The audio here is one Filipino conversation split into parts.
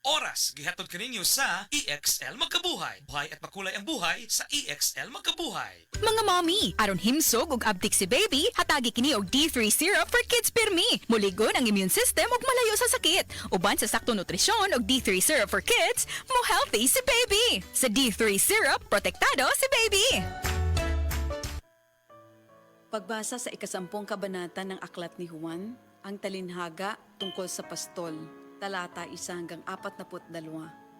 Oras gihatod kaninyo sa EXL Magkabuhay. Buhay at makulay ang buhay sa EXL Magkabuhay. Mga mommy, aron himsog ug abtik si baby, hatagi kini og D3 syrup for kids pirmi. Muligon ang immune system ug malayo sa sakit. Uban sa saktong nutrisyon og D3 syrup for kids, mo healthy si baby. Sa D3 syrup, protektado si baby. Pagbasa sa ikasampung kabanata ng Aklat ni Juan, ang talinhaga tungkol sa pastol, talata 1-42.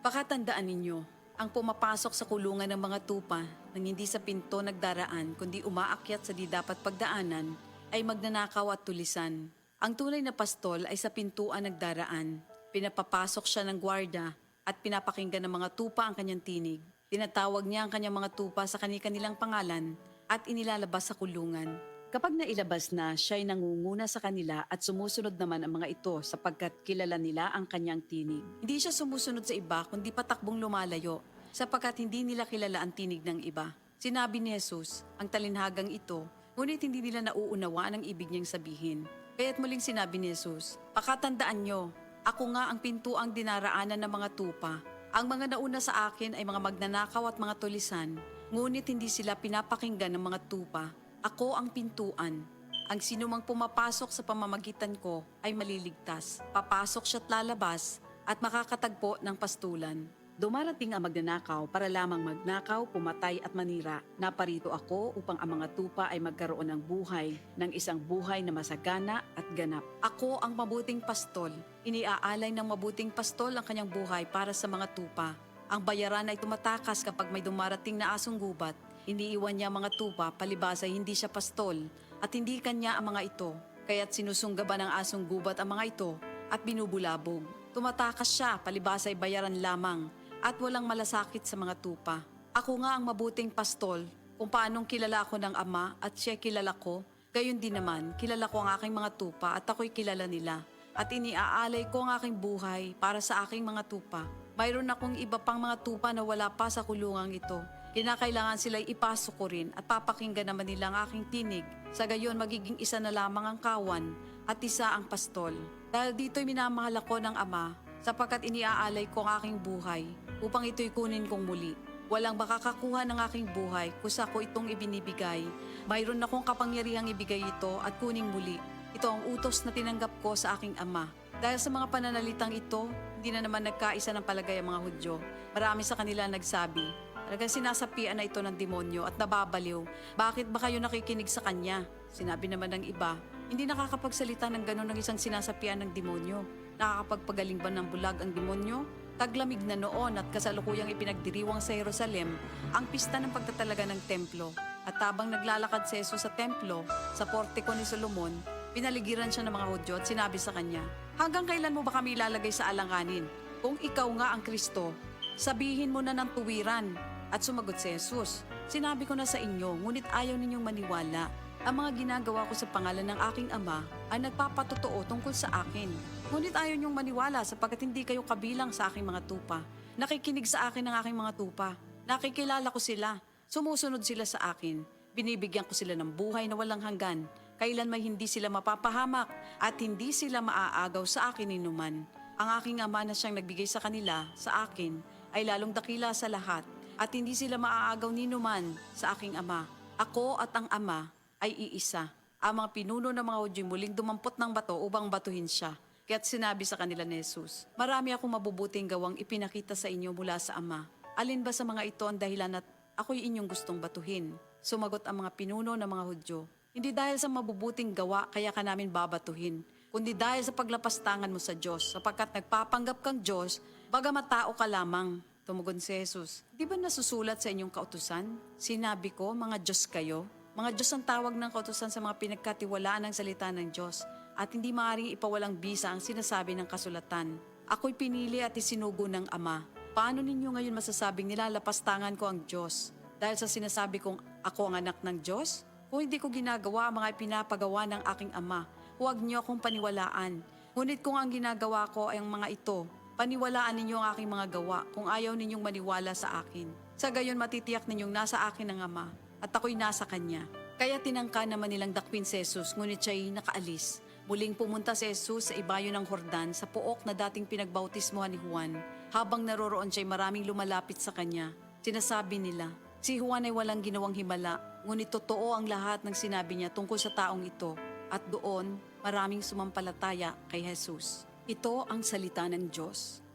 Pakatandaan ninyo, ang pumapasok sa kulungan ng mga tupa nang hindi sa pinto nagdaraan kundi umaakyat sa di dapat pagdaanan ay magnanakaw at tulisan. Ang tunay na pastol ay sa pintuan nagdaraan. Pinapapasok siya ng gwarda at pinapakinggan ng mga tupa ang kanyang tinig. Tinatawag niya ang kanyang mga tupa sa kanilang pangalan at inilalabas sa kulungan. Kapag nailabas na, siya'y nangunguna sa kanila at sumusunod naman ang mga ito sapagkat kilala nila ang kanyang tinig. Hindi siya sumusunod sa iba kundi patakbong lumalayo sapagkat hindi nila kilala ang tinig ng iba. Sinabi ni Jesus, ang talinhagang ito, ngunit hindi nila nauunawaan ang ibig niyang sabihin. Kaya't muling sinabi ni Jesus, pakatandaan nyo, ako nga ang pintuang dinaraanan ng mga tupa. Ang mga nauna sa akin ay mga magnanakaw at mga tulisan, ngunit hindi sila pinapakinggan ng mga tupa. Ako ang pintuan. Ang sinumang pumapasok sa pamamagitan ko ay maliligtas. Papasok siya't lalabas at makakatagpo ng pastulan. Dumarating ang magnanakaw para lamang magnakaw, pumatay at manira. Naparito ako upang ang mga tupa ay magkaroon ng buhay, ng isang buhay na masagana at ganap. Ako ang mabuting pastol. Iniaalay ng mabuting pastol ang kanyang buhay para sa mga tupa. Ang bayaran ay tumatakas kapag may dumarating na asong gubat. Iniiwan niya ang mga tupa, palibasa hindi siya pastol at hindi kanya ang mga ito. Kaya't sinusunggaban ng asong gubat ang mga ito at binubulabog. Tumatakas siya, palibasa ay bayaran lamang at walang malasakit sa mga tupa. Ako nga ang mabuting pastol, kung paanong kilala ako ng Ama at siya kilala ko, gayon din naman kilala ko ang aking mga tupa at ako'y kilala nila. At iniaalay ko ang aking buhay para sa aking mga tupa. Mayroon akong iba pang mga tupa na wala pa sa kulungang ito. Kinakailangan sila'y ipasok ko rin at papakinggan naman nila ang aking tinig. Sa gayon magiging isa na lamang ang kawan at isa ang pastol. Dahil dito'y minamahal ako ng Ama sapagkat iniaalay ko ang aking buhay upang ito'y kunin kong muli. Walang makakakuha ng aking buhay kusa ko itong ibinibigay. Mayroon akong kapangyarihang ibigay ito at kuning muli. Ito ang utos na tinanggap ko sa aking Ama. Dahil sa mga pananalitang ito, hindi na naman nagkaisa ng palagay ang mga Hudyo. Marami sa kanila nagsabi, talagang sinasapian na ito ng demonyo at nababaliw. Bakit ba kayo nakikinig sa kanya? Sinabi naman ng iba, hindi nakakapagsalita ng gano'n ng isang sinasapian ng demonyo. Nakakapagpagaling ba ng bulag ang demonyo? Taglamig na noon at kasalukuyang ipinagdiriwang sa Jerusalem ang pista ng pagtatalaga ng templo. At habang naglalakad si Jesus sa templo, sa portiko ni Solomon, pinaligiran siya ng mga Hudyo at sinabi sa kanya, hanggang kailan mo ba kami ilalagay sa alanganin? Kung ikaw nga ang Kristo, sabihin mo na ng tuwiran. At sumagot si Jesus, sinabi ko na sa inyo, ngunit ayaw ninyong maniwala. Ang mga ginagawa ko sa pangalan ng aking Ama ay nagpapatotoo tungkol sa akin. Ngunit ayaw niyong maniwala sapagkat hindi kayo kabilang sa aking mga tupa. Nakikinig sa akin ang aking mga tupa. Nakikilala ko sila. Sumusunod sila sa akin. Binibigyan ko sila ng buhay na walang hanggan. Kailan may hindi sila mapapahamak at hindi sila maaagaw sa akin inuman. Ang aking Ama na siyang nagbigay sa kanila, sa akin, ay lalong dakila sa lahat at hindi sila maaagaw ninuman sa aking Ama. Ako at ang Ama ay iisa. Ang mga pinuno ng mga Hudyo muling dumampot ng bato upang batuhin siya. Kaya't sinabi sa kanila ni Jesus, marami akong mabubuting gawang ipinakita sa inyo mula sa Ama. Alin ba sa mga ito ang dahilan at ako'y inyong gustong batuhin? Sumagot ang mga pinuno ng mga Hudyo, hindi dahil sa mabubuting gawa kaya ka namin babatuhin, kundi dahil sa paglapastangan mo sa Diyos, sapagkat nagpapanggap kang Diyos, bagamat tao ka lamang. Tumugon si Jesus, di ba nasusulat sa inyong kautusan? Sinabi ko, mga Diyos kayo. Mga Diyos ang tawag ng kautusan sa mga pinagkatiwalaan ng salita ng Diyos at hindi maaaring ipawalang bisa ang sinasabi ng kasulatan. Ako'y pinili at isinugo ng Ama. Paano ninyo ngayon masasabing nilalapastangan ko ang Diyos? Dahil sa sinasabi kong ako ang anak ng Diyos? Kung hindi ko ginagawa ang mga pinapagawa ng aking Ama, huwag niyo akong paniwalaan. Ngunit kung ang ginagawa ko ay ang mga ito, paniwalaan ninyo ang aking mga gawa kung ayaw ninyong maniwala sa akin. Sa gayon matitiyak ninyong nasa akin ang Ama at ako'y nasa Kanya. Kaya tinangka naman nilang dakwin si Jesus ngunit siya'y nakaalis. Muling pumunta si Jesus sa ibayo ng Hordan sa pook na dating pinagbautismohan ni Juan. Habang naroroon siya'y maraming lumalapit sa kanya. Sinasabi nila, si Juan ay walang ginawang himala, ngunit totoo ang lahat ng sinabi niya tungkol sa taong ito. At doon, maraming sumampalataya kay Jesus. Ito ang salita ng Diyos.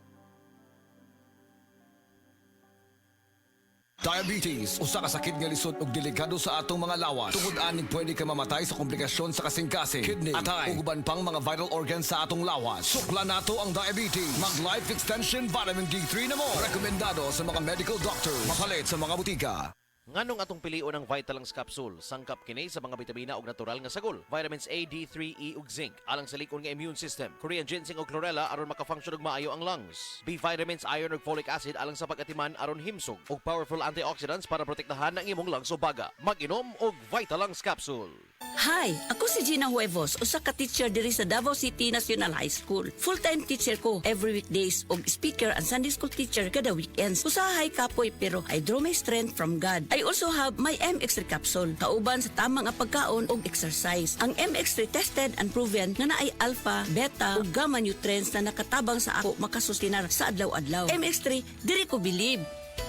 Diabetes, usa ka sakit nga lisod ug delikado sa atong mga lawas. Tungod aning pwede ka mamatay sa komplikasyon sa kasing-kasing, kidney, atay, ug uban pang mga vital organs sa atong lawas. Sukla nato ang diabetes. Mag Life Extension Vitamin D3 na mo. Rekomendado sa mga medical doctor. Mapalit sa mga butika. Nganong atong pilion ang Vitalangs Capsule, sangkap kini sa mga bitamina ug natural nga sagol, vitamins A, D3, E ug zinc, alang sa likon nga immune system, Korean ginseng ug chlorella aron maka-function og maayo ang lungs, B vitamins, iron ug folic acid alang sa pag-atiman aron himsog, ug powerful antioxidants para protektahan ang imong lungs ug baga. Mag-inom og Vitalangs Capsule. Hi, ako si Gina Huevos, usa ka teacher diri sa Davao City National High School. Full-time teacher ko every weekdays ug speaker and Sunday school teacher kada weekends. Usahay kapoy pero I draw my strength from God. I also have my MX3 capsule, kauban sa tamang nga pagkaon ug exercise. Ang MX3 tested and proven nga naay alpha, beta ug gamma nutrients na nakatabang sa ako makasustinar sa adlaw-adlaw. MX3, diri ko believe.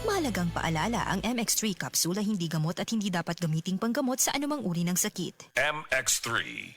Mahalagang paalala, ang MX3 capsule ay hindi gamot at hindi dapat gamiting panggamot sa anumang uri ng sakit. MX3.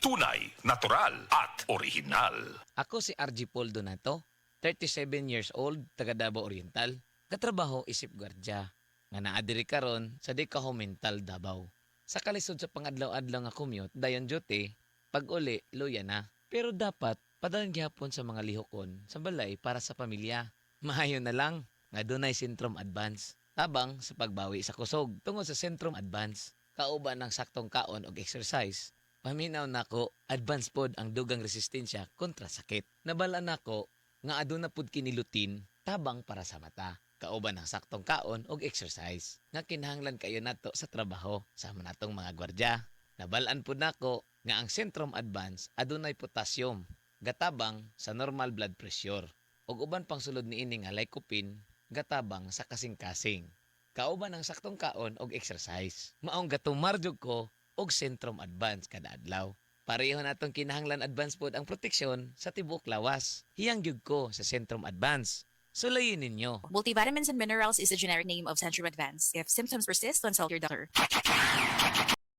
Tunay, natural, at original. Ako si RG Paul Donato, 37 years old, taga Davao Oriental. Katrabaho isip gwardya, nga naadiri karon sa Dikaho Mental Davao. Sa kalisod sa pangadlaw-adlaw nga commute, dayon duty, pag uli, luya na. Pero dapat, padayon gihapon sa mga lihokon, sa balay para sa pamilya. Mahayo na lang, nga dunay Centrum Advance. Tabang sa pagbawi sa kusog, tungod sa Centrum Advance, kauban ng saktong kaon og exercise. Paminaw nako, advance pod ang dugang resistensya kontra sakit. Nabalaan nako nga aduna pod kini lutein, tabang para sa mata. Kauban ng saktong kaon og exercise nga kinahanglan kayo nato sa trabaho sama natong mga gwardya. Nabalaan pod nako nga ang Centrum Advance adunay potassium, gatabang sa normal blood pressure. Ug uban pang sulod niini nga lycopene, gatabang sa kasing-kasing. Kauban ang saktong kaon og exercise. Maong gatumarjog ko og Centrum Advance kada adlaw. Pareho natong kinahanglan advance pod ang proteksyon sa tibuok lawas. Hiyang gyud ko sa Centrum Advance. Sulayin ninyo. Multivitamins and minerals is the generic name of Centrum Advance. If symptoms persist, consult your doctor.